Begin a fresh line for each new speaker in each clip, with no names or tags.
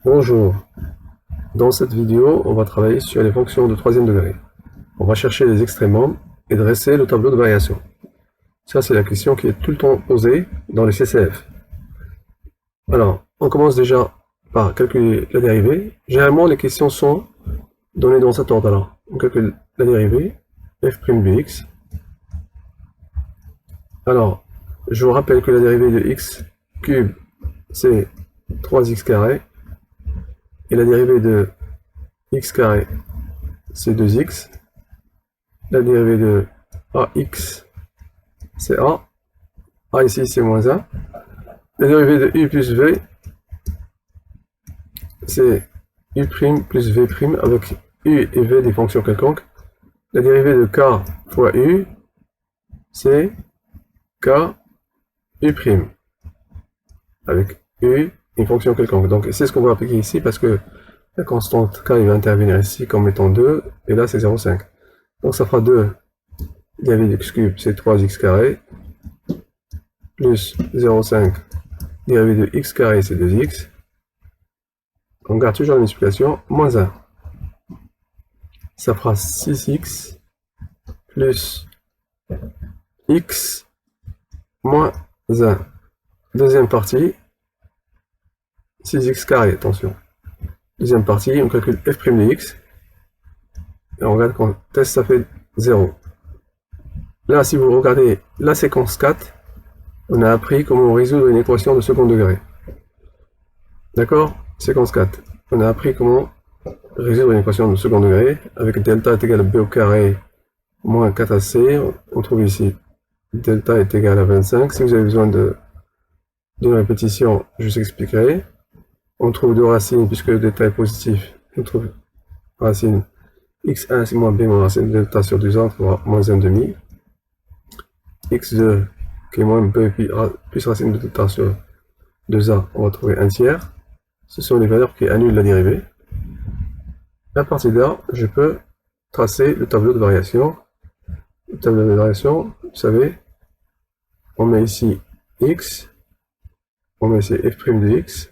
Bonjour, dans cette vidéo, on va travailler sur les fonctions de troisième degré. On va chercher les extrémums et dresser le tableau de variation. Ça, c'est la question qui est tout le temps posée dans les CCF. Alors, on commence déjà par calculer la dérivée. Généralement, les questions sont données dans cet ordre. Alors, on calcule la dérivée, f' de x. Alors, je vous rappelle que la dérivée de x cube, c'est 3x carré. Et la dérivée de x carré, c'est 2x. La dérivée de ax, c'est a. A ici, c'est moins 1. La dérivée de u plus v, c'est u' plus v' avec u et v des fonctions quelconques. La dérivée de k fois u, c'est k u' avec u, une fonction quelconque. Donc c'est ce qu'on va appliquer ici parce que la constante k va intervenir ici comme étant 2, et là c'est 0,5. Donc ça fera 2. La dérivée de x cube, c'est 3x carré, plus 0,5. Dérivée de x carré, c'est 2x. On garde toujours la multiplication, moins 1. Ça fera 6x plus x moins 1. Deuxième partie, 6x carré, attention. Deuxième partie, on calcule f' de x. Et on regarde qu'on teste, ça fait 0. Là, si vous regardez la séquence 4, on a appris comment résoudre une équation de second degré. D'accord? Séquence 4. On a appris comment résoudre une équation de second degré avec delta est égal à b au carré moins 4ac. On trouve ici delta est égal à 25. Si vous avez besoin d'une répétition, je vous expliquerai. On trouve deux racines puisque le delta est positif. On trouve racine x1 c'est moins b moins racine de delta sur 2a, on trouvera moins 1,5. x2 qui est moins b plus racine de delta sur 2a, on va trouver 1 tiers. Ce sont les valeurs qui annulent la dérivée. À partir de là, je peux tracer le tableau de variation. Le tableau de variation, vous savez, on met ici x, on met ici f' de x,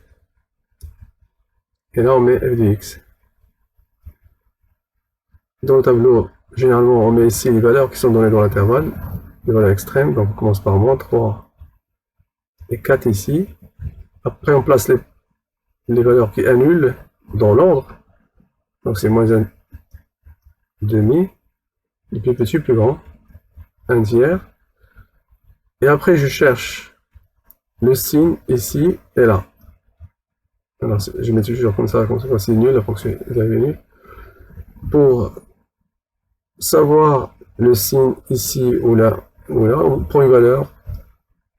et là on met f de x. Dans le tableau, généralement, on met ici les valeurs qui sont données dans l'intervalle, les valeurs extrêmes, donc on commence par moins 3 et 4 ici. Après, on place les valeurs qui annulent dans l'ordre, donc c'est moins 1,5, le plus petit, plus grand, 1 tiers. Et après, je cherche le signe ici et là. Alors, je mets toujours comme ça, c'est nul, la fonction est nulle. Pour savoir le signe ici ou là, on prend une valeur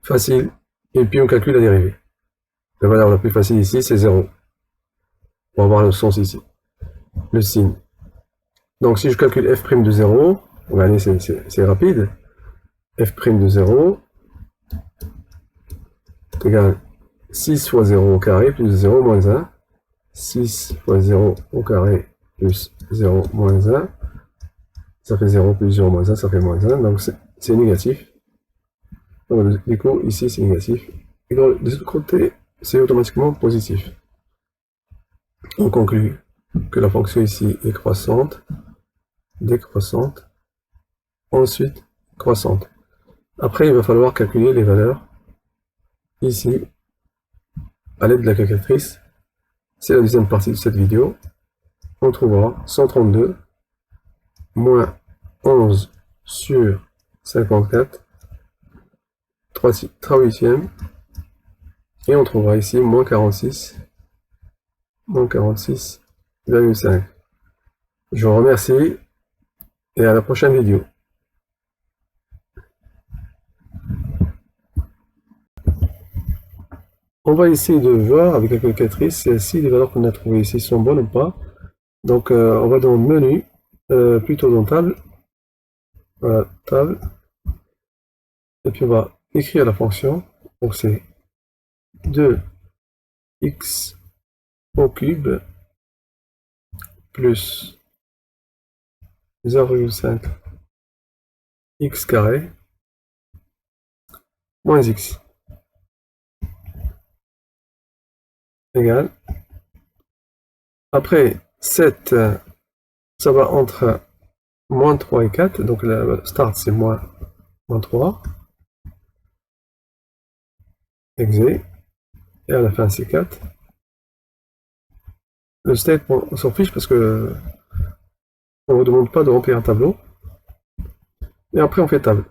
facile et puis on calcule la dérivée. La valeur la plus facile ici, c'est 0. On va voir le sens ici, le signe. Donc si je calcule f' de 0, regardez, c'est rapide. F' de 0 égale 6 fois 0 au carré plus 0 moins 1. 6 fois 0 au carré plus 0 moins 1. Ça fait 0 plus 0 moins 1, ça fait moins 1. Donc c'est négatif. Donc, du coup, ici c'est négatif. Et de l'autre côté, c'est automatiquement positif. On conclut que la fonction ici est croissante, décroissante, ensuite croissante. Après, il va falloir calculer les valeurs ici à l'aide de la calculatrice. C'est la deuxième partie de cette vidéo. On trouvera 132 moins 11 sur 54, 3 huitièmes, et on trouvera ici moins 46,5. Je vous remercie et à la prochaine vidéo. On va essayer de voir avec la calculatrice si les valeurs qu'on a trouvées ici sont bonnes ou pas. Donc on va dans menu, plutôt dans table. Voilà, table. Et puis on va écrire la fonction. Donc c'est 2x au cube plus 0,5 x carré moins x égale Après, 7, ça va entre moins 3 et 4. Donc le start, c'est moins 3. Exé. Et à la fin, c'est 4. Le state, on s'en fiche parce que on ne vous demande pas de remplir un tableau. Et après, on fait table.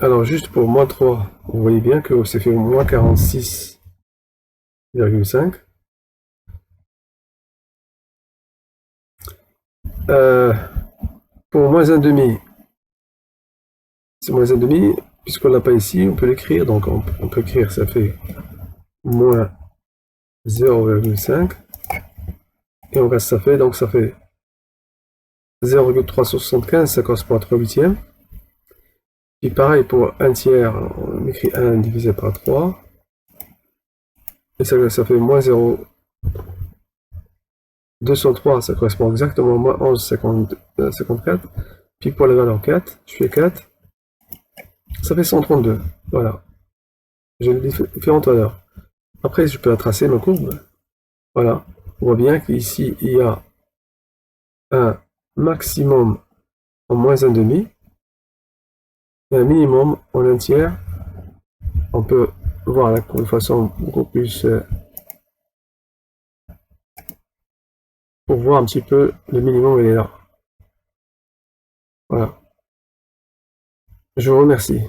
Alors, juste pour moins 3, vous voyez bien que c'est fait moins 46,5. Pour moins 1,5, c'est moins 1,5, puisqu'on ne l'a pas ici, on peut l'écrire. Donc, on peut écrire, ça fait moins 0,5. Et on reste, ça fait 0,375, ça correspond à 3 huitièmes. Et pareil pour un tiers, on écrit 1 divisé par 3. Et ça fait moins 0,203, ça correspond exactement à moins 11,54. Puis pour la valeur 4, je fais 4. Ça fait 132. Voilà. J'ai différentes valeurs. Après, je peux tracer ma courbe. Voilà. On voit bien qu'ici, il y a un maximum en moins 1,5 et un minimum en 1 tiers. On peut voir la courbe de façon beaucoup plus pour voir un petit peu le minimum, il est là. Voilà. Je vous remercie.